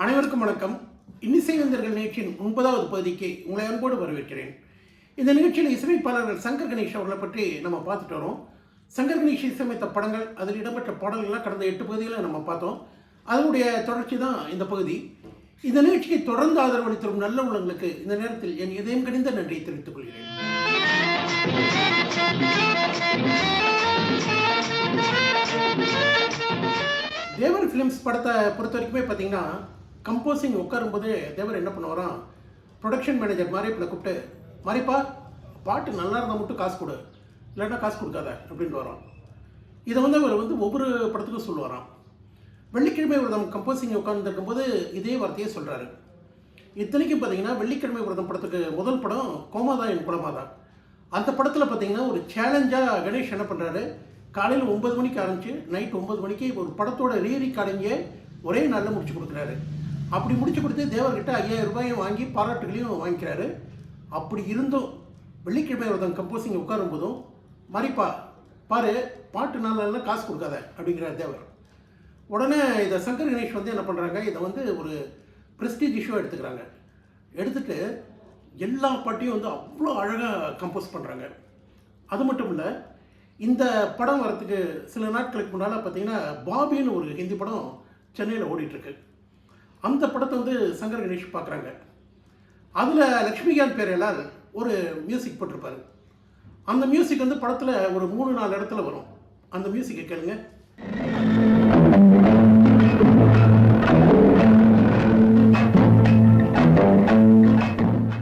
அனைவருக்கும் வணக்கம். இன்னிசை வேந்தர்கள் நிகழ்ச்சியின் 9வது பகுதிக்கு உங்களை அன்போடு வரவேற்கிறேன். இந்த நிகழ்ச்சியில் இசையமைப்பாளர்கள் சங்கர் கணேஷ் அவர்களை பற்றி நம்ம பார்த்துட்டு வரோம். சங்கர் கணேஷ் இசையமைத்த படங்கள், அதில் இடம்பெற்ற பாடல்கள்லாம் கடந்த 8 பகுதிகளை நம்ம பார்த்தோம். அதனுடைய தொடர்ச்சி தான் இந்த பகுதி. இந்த நிகழ்ச்சியை தொடர்ந்து ஆதரவளித்து வரும் நல்ல உள்ளங்களுக்கு இந்த நேரத்தில் என் இதயம் கனிந்த நன்றியை தெரிவித்துக் கொள்கிறேன். தேவர் ஃபிலிம்ஸ் படத்தை பொறுத்த வரைக்குமே பார்த்தீங்கன்னா, கம்போசிங் உட்காரும்போது தேவர் என்ன பண்ணுவாராம், ப்ரொடக்ஷன் மேனேஜர் மாரியப்பில் கூப்பிட்டு, மாரியப்பா பாட்டு நல்லா இருந்தால் மட்டும் காசு கொடு, இல்லைன்னா காசு கொடுக்காத அப்படின்ட்டு வரோம். இதை அவர் ஒவ்வொரு படத்துக்கும் சொல்லுவாராம். வெள்ளிக்கிழமை விரதம் கம்போசிங் உட்கார்ந்துருக்கும்போது இதே வார்த்தையே சொல்கிறாரு. இத்தனைக்கும் பார்த்தீங்கன்னா, வெள்ளிக்கிழமை விரதம் படத்துக்கு முதல் படம் கோமாதா என் குலமாதா. அந்த படத்தில் பார்த்தீங்கன்னா ஒரு சேலஞ்சாக கணேஷ் என்ன பண்ணுறாரு, காலையில் 9 மணிக்கு ஆரம்பிச்சு நைட் 9 மணிக்கு ஒரு படத்தோட ரீரிகார்டிங்கே ஒரே நாளில் முடிச்சு கொடுக்குறாரு. அப்படி முடிச்சு கொடுத்து தேவர்கிட்ட 5000 ரூபாயும் வாங்கி பாராட்டுகளையும் வாங்கிக்கிறாரு. அப்படி இருந்தும் வெள்ளிக்கிழமை விரதம் கம்போசிங் உட்காரும் போதும், மாரிப்பா பாரு பாட்டு நல்லா காசு கொடுக்காத அப்படிங்கிறார் தேவர். உடனே இதை சங்கர் கணேஷ் என்ன பண்ணுறாங்க, இதை ஒரு ப்ரெஸ்டீஜ் இஷ்யூவாக எடுத்துக்கிறாங்க. எடுத்துகிட்டு எல்லா பாட்டையும் அவ்வளோ அழகாக கம்போஸ் பண்ணுறாங்க. அது மட்டும் இல்லை, இந்த படம் வரத்துக்கு சில நாட்களுக்கு முன்னால் பார்த்தீங்கன்னா பாபின்னு ஒரு ஹிந்தி படம் சென்னையில் ஓடிட்டுருக்கு. அந்த படத்தை சங்கர் கணேஷ் பார்க்குறாங்க. அதில் லக்ஷ்மிகாந்த் பேரையால் ஒரு மியூசிக் போட்டிருப்பார். அந்த மியூசிக் படத்தில் ஒரு 3-4 இடத்துல வரும். அந்த மியூசிக்கை கேளுங்க.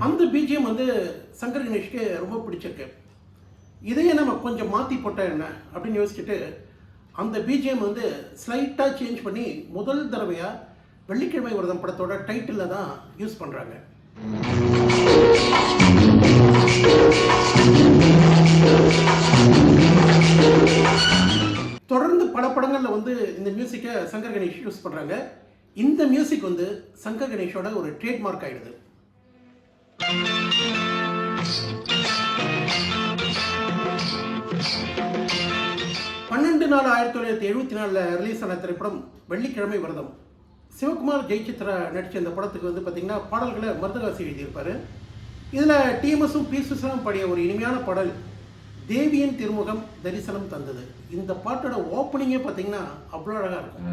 அந்த பிஜிஎம் சங்கர் கணேஷ்க்கு ரொம்ப பிடிச்சிருக்கு. இதையே நம்ம கொஞ்சம் மாற்றி போட்டால் என்ன அப்படின்னு யோசிச்சுட்டு அந்த பிஜிஎம் ஸ்லைட்டாக சேஞ்ச் பண்ணி முதல் தடவையாக வெள்ளிக்கிழமை விரதம் படத்தோட டைட்டிலில் தான் யூஸ் பண்ணுறாங்க. தொடர்ந்து பல படங்களில் இந்த மியூசிக்கை சங்கர் கணேஷ் யூஸ் பண்ணுறாங்க. இந்த மியூசிக் சங்கர் கணேஷோட ஒரு ட்ரேட்மார்க் ஆகிடுது. 12/4/1974 ரிலீஸ் ஆன திரைப்படம் வெள்ளிக்கிழமை விரதம். சிவகுமார் ஜெயசித்ரா நடித்த இந்த படத்துக்கு பார்த்தீங்கன்னா பாடல்களை மருதகாசி எழுதியிருப்பார். இதில் டிஎம்எஸும் பி.சுசீலாவும் பாடிய ஒரு இனிமையான பாடல் தேவியின் திருமுகம் தரிசனம் தந்தது. இந்த பாட்டோட ஓப்பனிங்கே பார்த்தீங்கன்னா அவ்வளோ அழகாக இருக்கும்.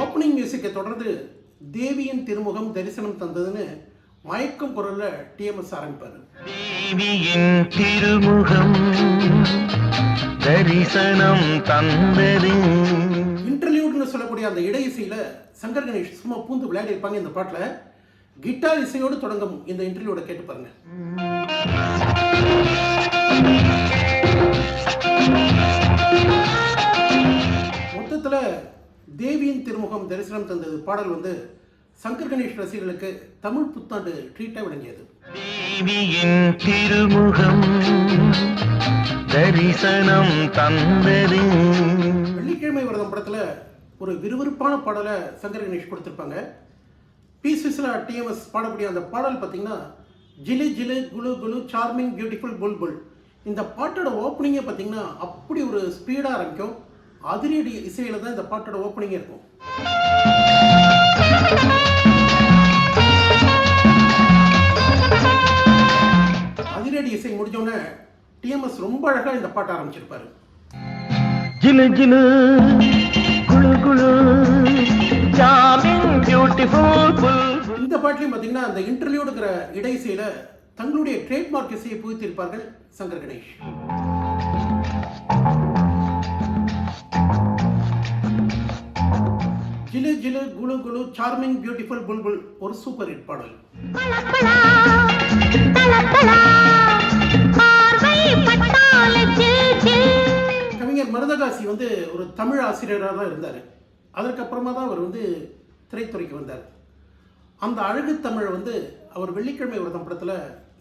ஓப்பனிங் மியூசிக்கை தொடர்ந்து தேவியின் திருமுகம் தரிசனம் தந்ததுன்னு மயக்கம் குரல்ல டிஎம்எஸ் ஆரம்பிப்பாரு. தேவியின் திருமுகம் தரிசனம் தந்தது. இன்டர்லியூட்னு சொல்லக்கூடிய அந்த இடை இசையில சங்கர் கணேஷ் சும்மா பூந்து விளையாடி இருப்பாங்க. இந்த பாட்டில் கிட்டார் இசையோடு தொடங்கும் இந்த இன்டர்லியூட கேட்டு பாருங்க. மொத்தத்தில் தேவியின் திருமுகம் தரிசனம் தந்தது பாடல் சங்கர் கணேஷ் ரசிகர்களுக்கு தமிழ் புத்தாண்டு ட்ரீட்டாக விளங்கியது. தேவியின் திருமுகம் தரிசனம் தந்தது. வெள்ளிக்கிழமை விரதம் படத்தில் ஒரு விறுவிறுப்பான பாடலை சங்கர் கணேஷ் கொடுத்துருப்பாங்க. பி.சுசீலா டிஎம்எஸ் பாடக்கூடிய அந்த பாடல் பார்த்தீங்கன்னா ஜிலு ஜிலு குலு குலு சார்மிங் பியூட்டிஃபுல் புல்புல். இந்த பாட்டோட ஓப்பனிங்கே பார்த்தீங்கன்னா அப்படி ஒரு ஸ்பீடாக ஆரம்பிக்கும். அதிரடி இசையில் தான் இந்த பாட்டோட ஓப்பனிங்கே இருக்கும். அதிரடி இசை முடிஞ்சோடனே டிஎம்எஸ் ரொம்ப அழகாக இந்த பாட்டை ஆரம்பிச்சிருப்பாரு. ஜிலு ஜிலு குளு குளு சார்மிங் பியூட்டிஃபுல் புல்புல். இந்த பாட்டிலையும் பார்த்தீங்கன்னா அந்த இன்டர்வியூடுங்கிற இடை இசையில் தங்களுடைய ட்ரேட்மார்க் இசையை புகுத்திருப்பார்கள் சங்கர் கணேஷ். ஜிலு ஜிலு குலு குலு சார்மிங் பியூட்டிஃபுல் புல்புல் ஒரு சூப்பர் ஹிட் பாடல். கவிஞர் மருதகாசி ஒரு தமிழ் ஆசிரியராக தான் இருந்தார். அதற்கப்புறமா தான் அவர் திரைத்துறைக்கு வந்தார். அந்த அழகு தமிழ் அவர் வெள்ளிக்கிழமை விரதம் படத்தில்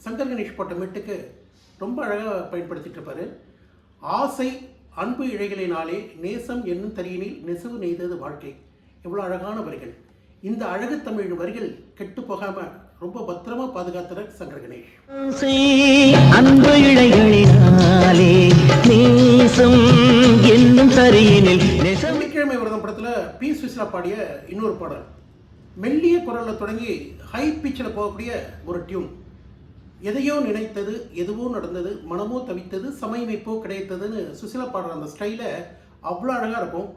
சங்கர் கணேஷ் போட்ட மெட்டுக்கு ரொம்ப அழகாக பயன்படுத்திட்டு இருப்பார். ஆசை அன்பு இழைகளினாலே நேசம் என்னும் தரியினில் நெசவு நெய்தது வாழ்க்கை. எவ்வளோ அழகான வரிகள். இந்த அழகு தமிழ் வரிகள் கெட்டு போகாம ரொம்ப பத்திரமா பாதுகாத்துற சங்கர் கணேஷ். அன்பு இழைகளினாலே நேசம் என்னும் சரியினில் வெள்ளிக்கிழமை விரதம் படத்துல பி சுசிலா பாடிய இன்னொரு பாடல் மெல்லிய குரல்ல தொடங்கி ஹை பிச்சில் போகக்கூடிய ஒரு டியூன். எதையோ நினைத்தது, எதுவோ நடந்தது, மனமோ தவித்தது, சமயமைப்போ கிடைத்ததுன்னு சுசிலா பாடுற அந்த ஸ்டைல அவ்வளோ அழகா இருக்கும்.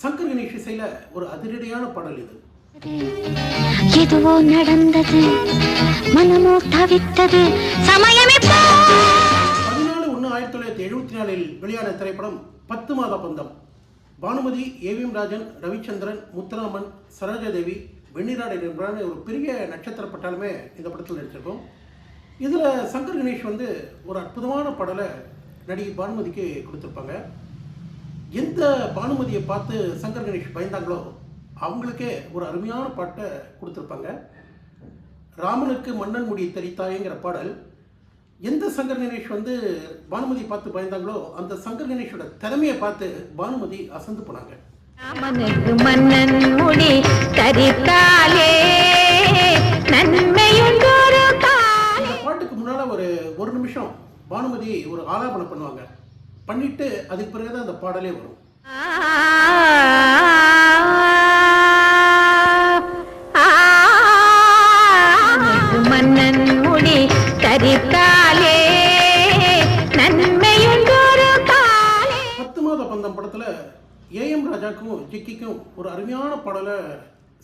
சங்கர் கணேஷ் இசையில ஒரு அதிரடியான பாடல் இது. எதுவோ நடந்தது, மனமோ தவித்தது, சமயமைப்போ. 14/1/1974 வெளியான திரைப்படம் 10 மாத பந்தம். பானுமதி, ஏவிஎம் ராஜன், ரவிச்சந்திரன், முத்துராமன், சரோஜாதேவி, வெண்ணிராடை என்பதான ஒரு பெரிய நட்சத்திர பட்டாலுமே இந்த படத்தில் நடிச்சிருக்கோம். இதில் சங்கர் கணேஷ் வந்து ஒரு அற்புதமான பாடலை நடிகை பானுமதிக்கு கொடுத்துருப்பாங்க. எந்த பானுமதியை பார்த்து சங்கர் கணேஷ் பயந்தாங்களோ அவங்களுக்கே ஒரு அருமையான பாட்டை கொடுத்துருப்பாங்க. ராமனுக்கு மன்னன் முடி தெரித்தாயங்கிற பாடல். எந்த சங்கர் கணேஷ் வந்து பானுமதி பார்த்து பயந்தாங்களோ அந்த சங்கர் கணேஷோட திறமையை பார்த்து பானுமதி அசந்து போனாங்க. ராமனுக்கு மன்னன் முடி தரித்தாலே நன்மையுண்டொரு காலே. இந்த பாட்டுக்கு முன்னால் ஒரு நிமிஷம் பானுமதி ஒரு ஆலாபனம் பண்ணுவாங்க. பண்ணிட்டு அதுக்கு பிறகுதான் அந்த பாடலே வரும். மன்னன் முடி தரித்தாலே நன்மையுண்டொரு காலே. 10 மாத பந்தம் படத்துல ஏஎம் ராஜாக்கும் ஜிக்கிக்கும் ஒரு அருமையான பாடலை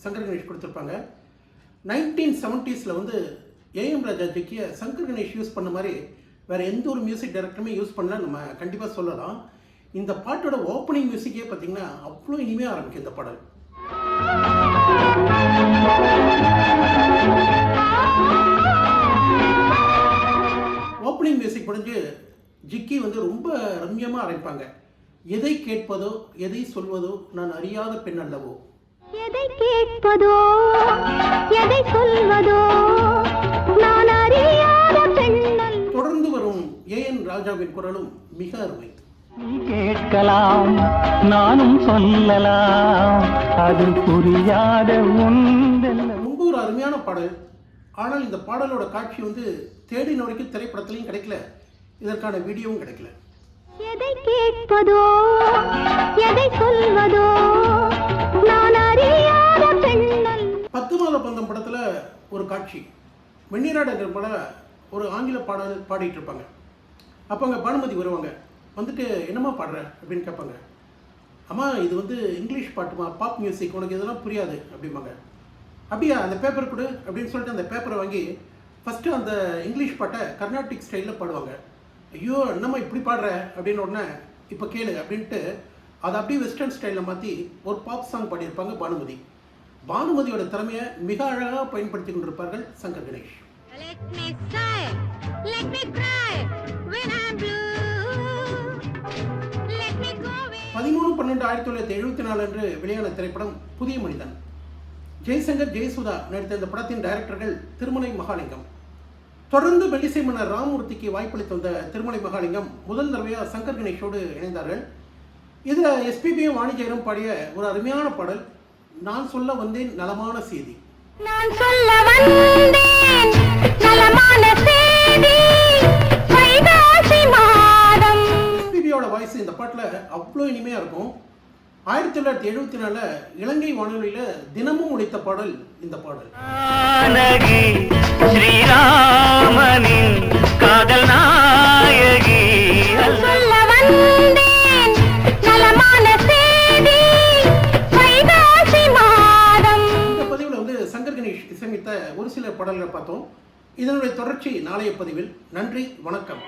சங்கர் கணேஷ் கொடுத்துருப்பாங்க. 1970s வந்து ஏஎம் ராஜா ஜிக்கியை சங்கர் கணேஷ் யூஸ் பண்ண மாதிரி வேற எந்த ஒரு மியூசிக் டைரக்டருமே யூஸ் பண்ணல நம்ம கண்டிப்பாக சொல்லலாம். இந்த பாட்டோட ஓப்பனிங் மியூசிக்கே பார்த்தீங்கன்னா அவ்வளோ இனிமையாக ஆரம்பிக்கும் இந்த பாடல். ஓப்பனிங் மியூசிக் முடிஞ்சு ஜிக்கி வந்து ரொம்ப ரம்யமாக ஆரம்பிப்பாங்க. எதை கேட்பதோ எதை சொல்வதோ நான் அறியாத பெண் அல்லவோ. எதை கேட்பதோ எதை சொல்வதோ நான் அறியாத பெண். தொடர்ந்து வரும் ஏஎன் ராஜாவின் குரலும் மிக அருமை. கேட்கலாம் நானும் சொல்லலாம் அது புரியாத ரொம்ப ஒரு அருமையான பாடல். ஆனால் இந்த பாடலோட காட்சி வந்து தேடின வரைக்கும் திரைப்படத்திலையும் கிடைக்கல, இதற்கான வீடியோவும் கிடைக்கல. எதை கேட்பதோ எதை சொல்வதோ நான் அறியாத பெண்ணல். 10 மாத பந்தம் படத்தில் ஒரு காட்சி, வெண்ணிராடங்கிற பட ஒரு ஆங்கில பாடல் பாடிட்டு இருப்பாங்க. அப்போ அங்கே பானுமதி வருவாங்க. வந்துட்டு என்னம்மா பாடுற அப்படின்னு கேட்பாங்க. அம்மா இது வந்து இங்கிலீஷ் பாட்டுமா, பாப் மியூசிக், உனக்கு இதெல்லாம் புரியாது அப்படிம்பாங்க. அப்படியா, அந்த பேப்பர் கொடு அப்படின்னு சொல்லிட்டு அந்த பேப்பரை வாங்கி ஃபஸ்ட்டு அந்த இங்கிலீஷ் பாட்டை கர்நாடிக் ஸ்டைலில் பாடுவாங்க. ஐயோ என்னம்மா இப்படி பாடுற அப்படின்னு உடனே இப்போ கேளு அப்படின்ட்டு அதை அப்படியே வெஸ்டர்ன் ஸ்டைலில் மாற்றி ஒரு பாப் சாங் பாடியிருப்பாங்க பானுமதி. பானுமதியோட திறமையை மிக அழகாக பயன்படுத்தி கொண்டிருப்பார்கள் Shankar Ganesh. Let me sigh, let me cry when I'm blue. Let me go away. 13/12/1974 அன்று வெளியான திரைப்படம் புதிய மனிதன். ஜெய்சங்கர், ஜெயசுதா நடித்த இந்த படத்தின் டைரக்டர்கள் திருமலை மகாலிங்கம். தொடர்ந்து மெல்லிசை மன்னர் ராமமூர்த்திக்கு வாய்ப்பளித்து வந்த திருமலை மகாலிங்கம் முதல் தடவையாக சங்கர் கணேஷோடு இணைந்தார்கள். இதில் எஸ்பிபியும் வாணிஜெயரும் பாடிய ஒரு அருமையான பாடல் நான் சொல்ல வந்தேன் நலமான செய்தி. நான் சொல்ல வந்தேன் நலமான செய்தி வைகாசி மாதம். எஸ்பிபியோட வாய்ஸ் இந்த பாட்டில் அவ்வளோ இனிமையாக இருக்கும். 1974 இலங்கை வானொலியில் தினமும் ஒலித்த பாடல் இந்த பாடல். ஸ்ரீராமனின் காதல் நாயகி சொல்ல வந்தேன் நலமான செய்தி வைகாசி மாதம். இந்த பதிவில் வந்து சங்கர் கணேஷ் இசையமைத்த ஒரு சில பாடல்களை பார்த்தோம். இதனுடைய தொடர்ச்சி நாளைய பதிவில். நன்றி, வணக்கம்.